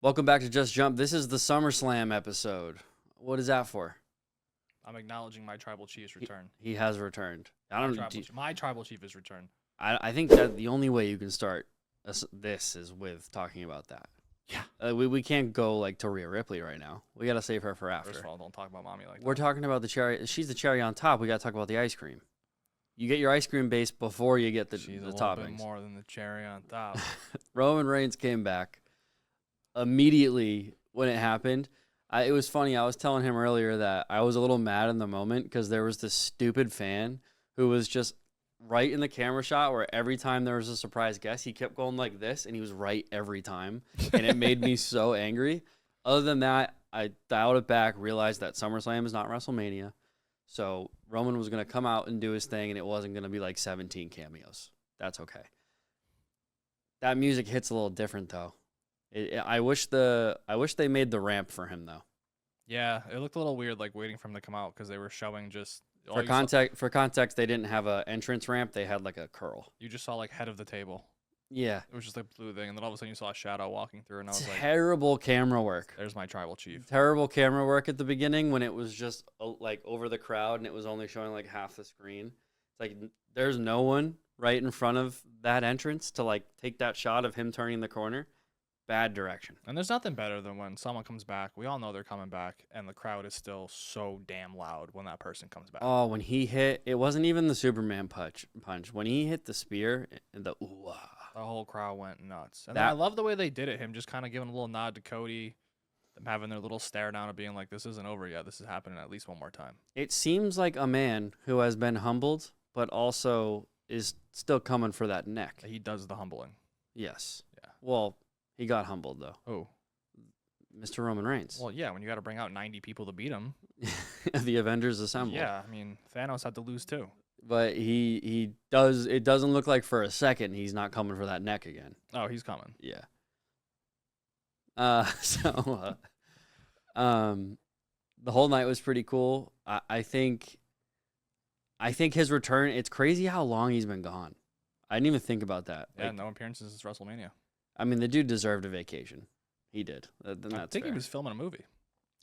Welcome back to Just Jump. This is the Summerslam episode. What is that for? I'm acknowledging my tribal chief's return. He has returned. My tribal chief is returned. I think that the only way you can start this is with talking about that. Yeah. We can't go like to Rhea Ripley right now. We got to save her for after. First of all, don't talk about mommy like that. We're talking about the cherry. She's the cherry on top. We got to talk about the ice cream. You get your ice cream base before you get the She's a the little toppings. bit more than the cherry on top. Roman Reigns came back immediately when it happened. It was funny. I was telling him earlier that I was a little mad in the moment because there was this stupid fan who was just right in the camera shot where every time there was a surprise guest, he kept going like this, and he was right every time. And it made me so angry. Other than that, I dialed it back, realized that SummerSlam is not WrestleMania. So Roman was going to come out and do his thing, and it wasn't going to be like 17 cameos. That's okay. That music hits a little different, though. I wish they made the ramp for him, though. Yeah, it looked a little weird, like waiting for him to come out because they were showing just For context, they didn't have an entrance ramp. They had like a curl. You just saw like head of the table. Yeah. It was just like a blue thing, and then all of a sudden you saw a shadow walking through, and I was like, Terrible camera work. "There's my tribal chief." Terrible camera work at the beginning when it was just like over the crowd and it was only showing like half the screen. It's like there's no one right in front of that entrance to like take that shot of him turning the corner. Bad direction. And there's nothing better than when someone comes back. We all know they're coming back, and the crowd is still so damn loud when that person comes back. Oh, when he hit, it wasn't even the Superman punch. When he hit the spear and the The whole crowd went nuts. And then I love the way they did it. Him just kind of giving a little nod to Cody, them having their little stare down of being like, this isn't over yet. This is happening at least one more time. It seems like a man who has been humbled, but also is still coming for that neck. He does the humbling. Yes. Yeah. Well, he got humbled, though. Oh. Mr. Roman Reigns. Well, yeah, when you got to bring out 90 people to beat him. The Avengers assemble. Yeah, I mean, Thanos had to lose too. But he does. It doesn't look like for a second he's not coming for that neck again. Oh, he's coming. Yeah. The whole night was pretty cool. I think his return. It's crazy how long he's been gone. I didn't even think about that. Yeah, no appearances since WrestleMania. I mean, the dude deserved a vacation. He did. I think he was filming a movie.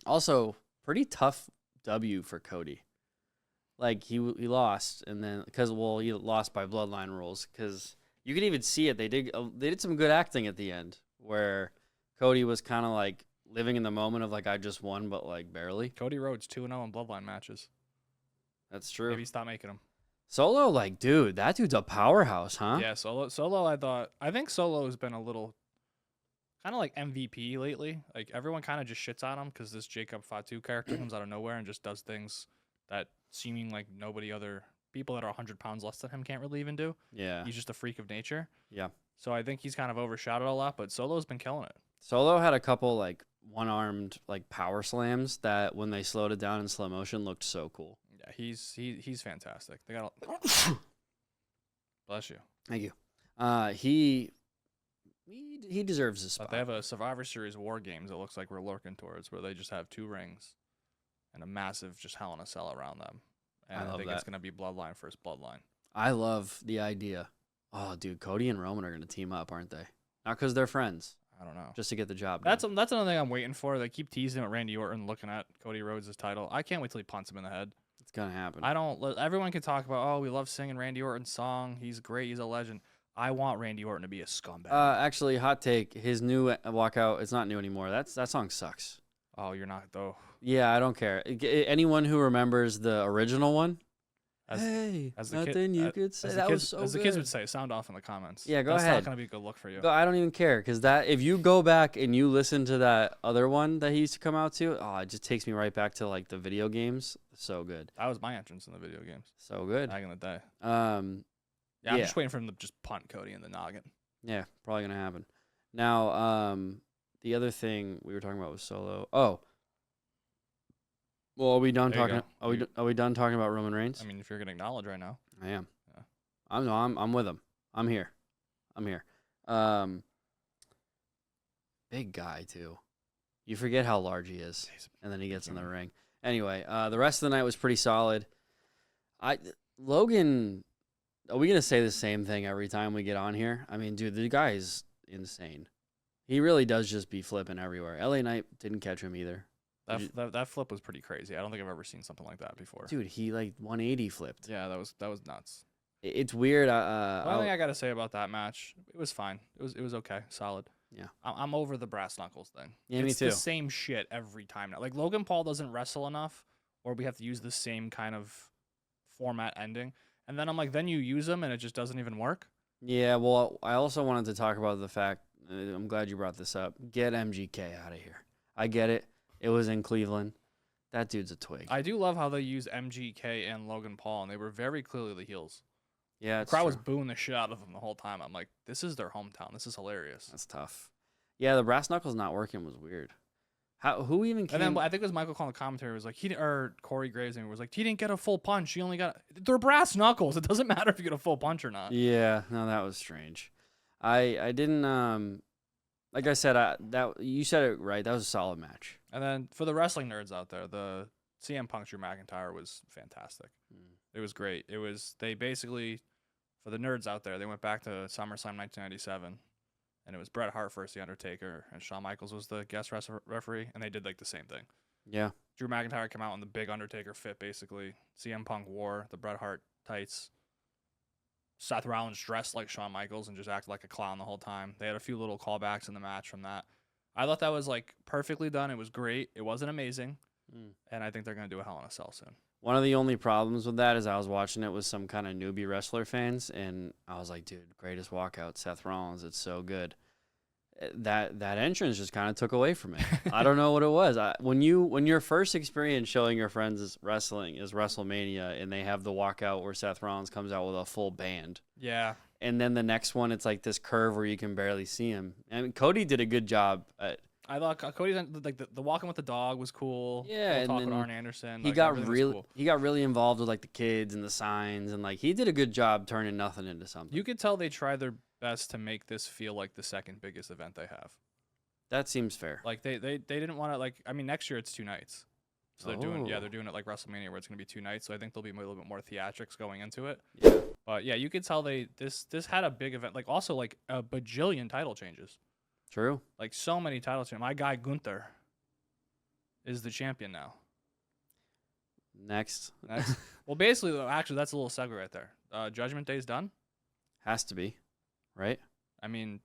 Also, pretty tough W for Cody. Like he lost, and then he lost by bloodline rules. Because you could even see it. They did some good acting at the end, where Cody was kind of like living in the moment of like I just won, but like barely. Cody Rhodes 2-0 in bloodline matches. That's true. Maybe stop making them. Solo, like, dude, that dude's a powerhouse, huh? Yeah, Solo. I think Solo has been a little kind of like MVP lately. Like everyone kind of just shits on him because this Jacob Fatu character comes out of nowhere and just does things that seeming like nobody other people that are 100 pounds less than him can't really even do. Yeah. He's just a freak of nature. Yeah. So I think he's kind of overshadowed a lot, but Solo's been killing it. Solo had a couple like one-armed like power slams that when they slowed it down in slow motion looked so cool. Yeah, he's fantastic. They got bless you. Thank you. He deserves a spot. But they have a Survivor Series War Games. It looks like we're lurking towards where they just have 2 rings and a massive just Hell in a Cell around them. And I think it's gonna be Bloodline versus Bloodline. I love the idea. Oh, dude, Cody and Roman are gonna team up, aren't they? Not because they're friends. I don't know. Just to get the job done. done. That's another thing I'm waiting for. They keep teasing at Randy Orton looking at Cody Rhodes' title. I can't wait till he punts him in the head. It's gonna happen. Everyone can talk about, oh, we love singing Randy Orton's song. He's great. He's a legend. I want Randy Orton to be a scumbag. Actually, hot take. His new walkout, it's not new anymore. That song sucks. Oh, you're not, though. Yeah, I don't care. Anyone who remembers the original one, nothing you could say. That was so good. As the kids would say, sound off in the comments. Yeah, go That's ahead. That's not going to be a good look for you. I don't even care because if you go back and you listen to that other one that he used to come out to, it just takes me right back to like the video games. So good. That was my entrance in the video games. So good. Back in the day. I'm just waiting for him to just punt Cody in the noggin. Yeah, probably gonna happen. Now, the other thing we were talking about was Solo. Oh. Well, are we done talking? Are we done talking about Roman Reigns? I mean, if you're gonna acknowledge right now, I am. Yeah. I'm with him. I'm here. Big guy too. You forget how large he is, and then he gets in the ring. Anyway, the rest of the night was pretty solid. Logan, are we gonna say the same thing every time we get on here? I mean, dude, the guy is insane. He really does just be flipping everywhere. LA Knight didn't catch him either. That flip was pretty crazy. I don't think I've ever seen something like that before. Dude, he like 180 flipped. Yeah, that was nuts. It's weird. The only thing I gotta say about that match, it was fine. It was okay, solid. Yeah. I'm over the brass knuckles thing. Yeah, it's me too. the same shit every time now. Like Logan Paul doesn't wrestle enough, or we have to use the same kind of format ending. And then I'm like, then you use them and it just doesn't even work. Yeah, well, I also wanted to talk about the fact, I'm glad you brought this up. Get MGK out of here. I get it. It was in Cleveland. That dude's a twig. I do love how they use MGK and Logan Paul, and they were very clearly the heels. Yeah, The crowd was booing the shit out of them the whole time. I'm like, this is their hometown. This is hilarious. That's tough. Yeah, the brass knuckles not working was weird. Who even came? And then I think it was Michael calling the commentary was like or Corey Graves was like, he didn't get a full punch. He only got they're brass knuckles. It doesn't matter if you get a full punch or not. Yeah, no, that was strange. I didn't like I said, that you said it right. That was a solid match. And then for the wrestling nerds out there, the CM Punk Drew McIntyre was fantastic. It was great. They basically, for the nerds out there, they went back to SummerSlam 1997. And it was Bret Hart versus The Undertaker, and Shawn Michaels was the guest referee, and they did like the same thing. Yeah. Drew McIntyre came out in the big Undertaker fit, basically. CM Punk wore the Bret Hart tights. Seth Rollins dressed like Shawn Michaels and just acted like a clown the whole time. They had a few little callbacks in the match from that. I thought that was like perfectly done. It was great. It wasn't amazing, and I think they're going to do a Hell in a Cell soon. One of the only problems with that is I was watching it with some kind of newbie wrestler fans, and I was like, dude, greatest walkout, Seth Rollins. It's so good. That entrance just kind of took away from it. I don't know what it was. When your first experience showing your friends wrestling is WrestleMania, and they have the walkout where Seth Rollins comes out with a full band. Yeah. And then the next one, it's like this curve where you can barely see him. I mean, Cody did a good job at. I thought Cody's like the walking with the dog was cool. Yeah, and talking with Arn Anderson. He got really involved with like the kids and the signs, and like he did a good job turning nothing into something. You could tell they tried their best to make this feel like the second biggest event they have. That seems fair. Like they didn't want to next year it's 2 nights, so they're doing it like WrestleMania where it's gonna be 2 nights. So I think there'll be a little bit more theatrics going into it. Yeah, but yeah, you could tell this had a big event. Like also like a bajillion title changes. True. Like so many title changes. My guy Gunther is the champion now. Next. Well, basically, actually, that's a little segue right there. Judgment Day's done. Has to be, right? I mean,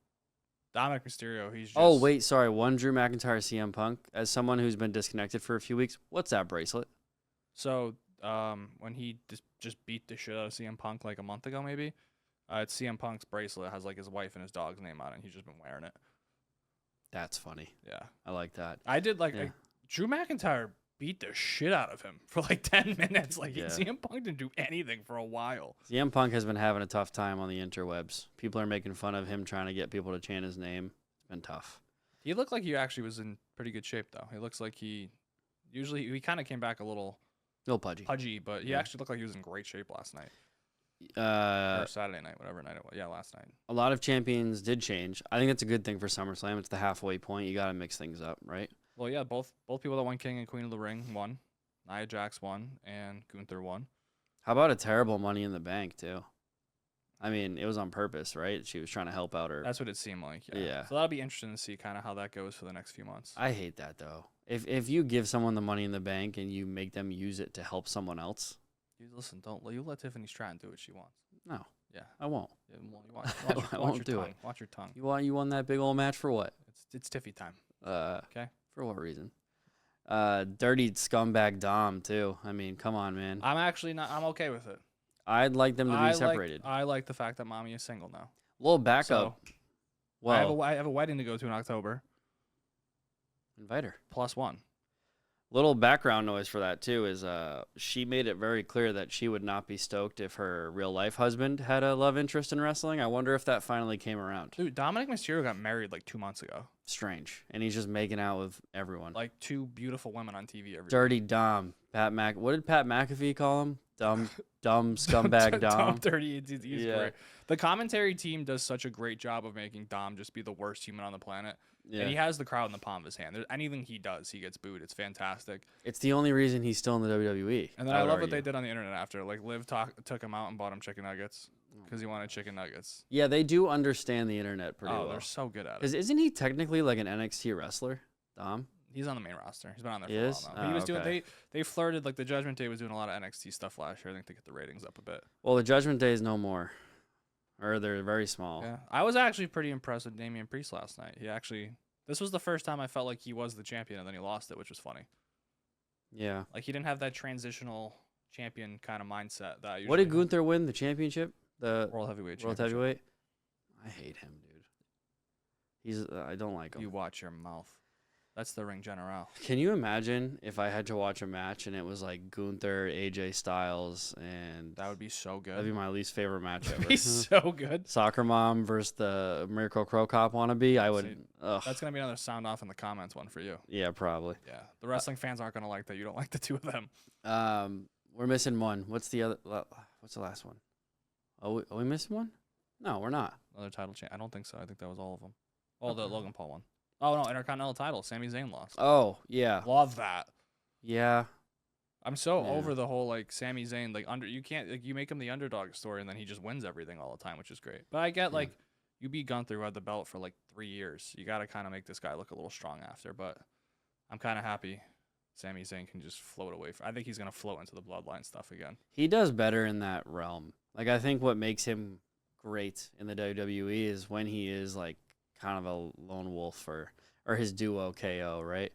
Dominic Mysterio, he's just... Oh, wait, sorry. One Drew McIntyre CM Punk. As someone who's been disconnected for a few weeks, what's that bracelet? So, when he just beat the shit out of CM Punk like a month ago, maybe, it's CM Punk's bracelet. It has like his wife and his dog's name on it, and he's just been wearing it. That's funny. Yeah. I like that. I did like Drew McIntyre beat the shit out of him for like 10 minutes. Like CM Punk didn't do anything for a while. CM Punk has been having a tough time on the interwebs. People are making fun of him trying to get people to chant his name. It's been tough. He looked like he actually was in pretty good shape, though. He looks like he kind of came back a little pudgy, but he actually looked like he was in great shape last night. Or Saturday night, whatever night it was. Yeah, last night. A lot of champions did change. I think that's a good thing for SummerSlam. It's the halfway point. You got to mix things up, right? Well, yeah, both people that won King and Queen of the Ring won. Nia Jax won, and Gunther won. How about a terrible Money in the Bank, too? I mean, it was on purpose, right? She was trying to help out her. That's what it seemed like, yeah. So that'll be interesting to see kind of how that goes for the next few months. I hate that, though. If you give someone the Money in the Bank and you make them use it to help someone else. Listen, you let Tiffany Stratton do what she wants. No. Yeah. I won't. Yeah, well, I won't do it. Watch your tongue. You won that big old match for what? It's Tiffy time. Okay. For what reason? Dirty scumbag Dom too. I mean, come on, man. I'm okay with it. I'd like them to be separated. I like the fact that Mommy is single now. A little backup. So, well, I have a wedding to go to in October. Invite her. +1. Little background noise for that too is she made it very clear that she would not be stoked if her real life husband had a love interest in wrestling. I wonder if that finally came around. Dude, Dominic Mysterio got married like 2 months ago. Strange. And he's just making out with everyone. Like 2 beautiful women on TV every Dirty Dom. What did Pat McAfee call him? Dumb scumbag Dom. Dom dirty. He's great. The commentary team does such a great job of making Dom just be the worst human on the planet. Yeah. And he has the crowd in the palm of his hand. Anything he does, he gets booed. It's fantastic. It's the only reason he's still in the WWE. And then I love what they did on the internet after. Like, Liv took him out and bought him chicken nuggets. because he wanted chicken nuggets. Yeah, they do understand the internet pretty well. They're so good at it. Because isn't he technically like an NXT wrestler, Dom? He's on the main roster. He's been on there for He a is? while now. But he was okay. doing they flirted like the Judgment Day was doing a lot of NXT stuff last year. I think to get the ratings up a bit. Well, the Judgment Day is no more, or they're very small. Yeah, I was actually pretty impressed with Damian Priest last night. This was the first time I felt like he was the champion, and then he lost it, which was funny. Yeah. Like he didn't have that transitional champion kind of mindset that I usually What did have. Gunther win? The championship? The World Heavyweight World Championship. Heavyweight? I hate him, dude. He's I don't like him. You watch your mouth. That's the ring general. Can you imagine if I had to watch a match and it was like Gunther, AJ Styles, and That would be so good. that'd be my least favorite match ever. That'd be so good. Soccer Mom versus the Miracle Crow Cop wannabe. I would. See, Ugh. That's gonna be another sound off in the comments one for you. Yeah, probably. Yeah, the wrestling fans aren't gonna like that. You don't like the two of them. We're missing one. What's the other? What's the last one? Are we missing one? No, we're not. Another title change. I don't think so. I think that was all of them. Oh, the Logan Paul one. Oh no, Intercontinental title. Sami Zayn lost. Oh yeah, Love that. yeah. I'm so Yeah. over the whole like Sami Zayn you can't like you make him the underdog story and then he just wins everything all the time, which is great. But I get like you beat Gunther who had the belt for like 3 years. You got to kind of make this guy look a little strong after. But I'm kind of happy Sami Zayn can just float away. I think he's gonna float into the bloodline stuff again. He does better in that realm. Like I think what makes him great in the WWE is when he is like kind of a lone wolf or his duo KO, right?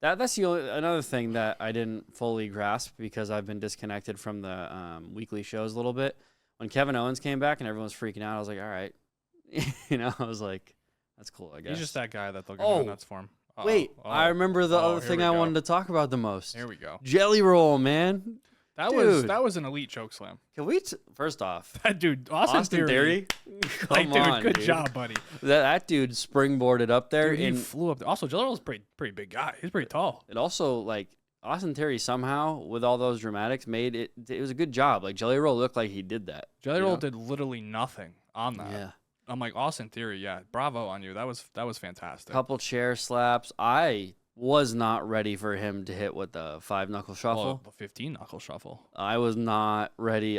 That's the another thing that I didn't fully grasp because I've been disconnected from the weekly shows a little bit. When Kevin Owens came back and everyone was freaking out, I was like, all right, I was like, that's cool. I guess He's just that guy that they'll go nuts for him. Wait, I remember the other thing I wanted to talk about the most. Here we go. Jelly Roll, man. That Dude. was an elite chokeslam. Can we first off, That dude, Austin Theory. Come Like, dude, on, good dude. job, buddy. That dude springboarded up there, Dude, he and flew up there. Also, Jelly Roll's pretty big guy. He's pretty tall. it also like Austin Theory somehow with all those dramatics made it. It was a good job. Like Jelly Roll looked like he did that. Jelly Roll did literally nothing on that. Yeah, I'm like, Austin Theory, yeah, bravo on you. That was fantastic. couple chair slaps. I was not ready for him to hit with the 5-knuckle shuffle. Well, the 15 knuckle shuffle. I was not ready.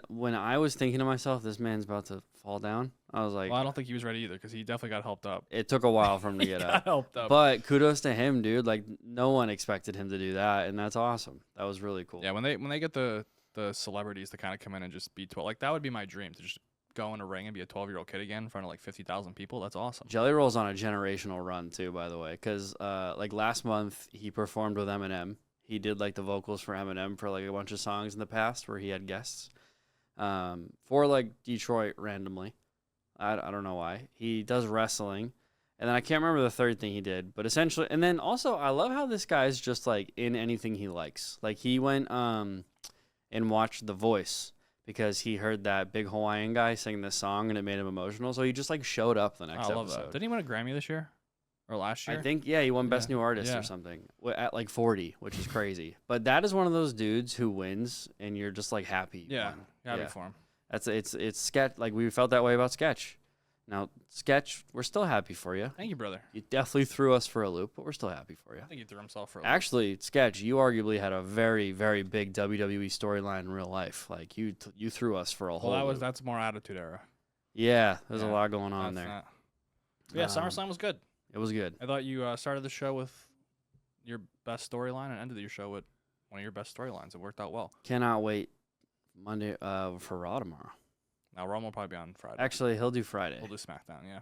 When I was thinking to myself, this man's about to fall down. I was like, Well, I don't think he was ready either because he definitely got helped up. it took a while for him to He get got up. helped up. But kudos to him, dude. Like no one expected him to do that, and that's awesome. That was really cool. Yeah, when they get the celebrities to kind of come in and just be 12, like that would be my dream to just go in a ring and be a 12-year-old kid again in front of like 50,000 people. That's awesome. Jelly Roll's on a generational run too, by the way, because like last month he performed with Eminem. He did like the vocals for Eminem for like a bunch of songs in the past where he had guests for like Detroit randomly. I don't know why. He does wrestling, and then I can't remember the third thing he did, but essentially, and then also I love how this guy's just like in anything he likes. Like he went and watched The Voice because he heard that big Hawaiian guy sing this song and it made him emotional. So he just like showed up the next I love episode. that. Didn't he win a Grammy this year or last year? I think, yeah, he won Best Yeah. New Artist Yeah. or something at like 40, which is crazy. But that is one of those dudes who wins and you're just like happy. he Yeah, won. happy Yeah. for him. It's Sketch. Like we felt that way about Sketch. Now, Sketch, we're still happy for you. Thank you, brother. You definitely threw us for a loop, but we're still happy for you. I think he threw himself for a loop. Actually, Sketch, you arguably had a very, very big WWE storyline in real life. Like you threw us for a whole. Well, loop. that's more Attitude Era. Yeah, there's a Yeah, lot going on That's there. not- Yeah, Um, SummerSlam was good. It was good. I thought you started the show with your best storyline and ended your show with one of your best storylines. It worked out well. Cannot wait Monday for Raw tomorrow. Now Rome will probably be on Friday. Actually, he'll do Friday. We'll do SmackDown. Yeah.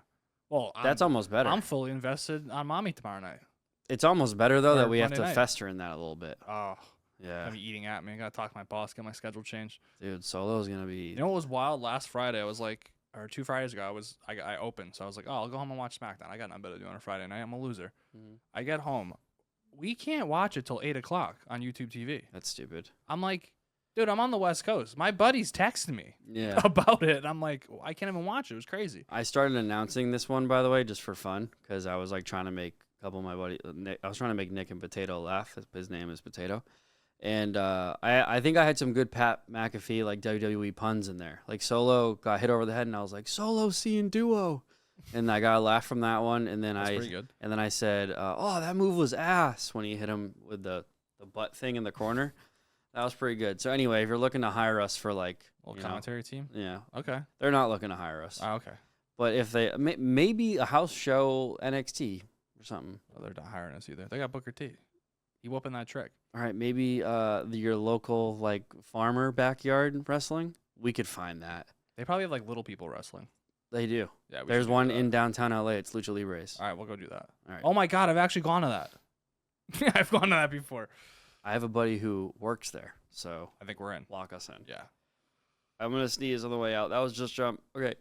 Well, That's almost better. I'm fully invested on Mommy tomorrow night. It's almost better though Or that we have Monday to night. fester in that a little bit. Oh, Yeah, I'll be eating at me. I gotta talk to my boss, get my schedule changed. dude, Solo's gonna be. You know what was wild? Last Friday, I was like, or 2 Fridays ago, I opened, so I was like, oh, I'll go home and watch SmackDown. I got nothing better to do on a Friday night. I'm a loser. Mhm. I get home, we can't watch it till 8 o'clock on YouTube TV. That's stupid. I'm like, dude, I'm on the West Coast. My buddies texted me Yeah. about it, and I'm like, I can't even watch it. It was crazy. I started announcing this one, by the way, just for fun, because I was like trying to make a couple of my buddies. I was trying to make Nick and Potato laugh. His name is Potato, and I think I had some good Pat McAfee like WWE puns in there. Like Solo got hit over the head, and I was like Solo seeing duo, and I got a laugh from that one. And then That's pretty good. and then I said, oh, that move was ass when he hit him with the butt thing in the corner. That was pretty good. So anyway, if you're looking to hire us for like Little commentary team. yeah, Okay. they're not looking to hire us. Okay. But if they maybe a house show NXT or something. Well, they're not hiring us either. They got Booker T. He whooping that trick. All right, maybe your local like farmer backyard wrestling. We could find that. They probably have like little people wrestling. They do. Yeah. We There's should do one that. in downtown LA. It's Lucha Libres. All right, we'll go do that. All right. Oh my God, I've actually gone to that. I've gone to that before. I have a buddy who works there, so I think we're in. lock us in. Yeah. I'm gonna sneeze on the way out. That was just jump. Okay.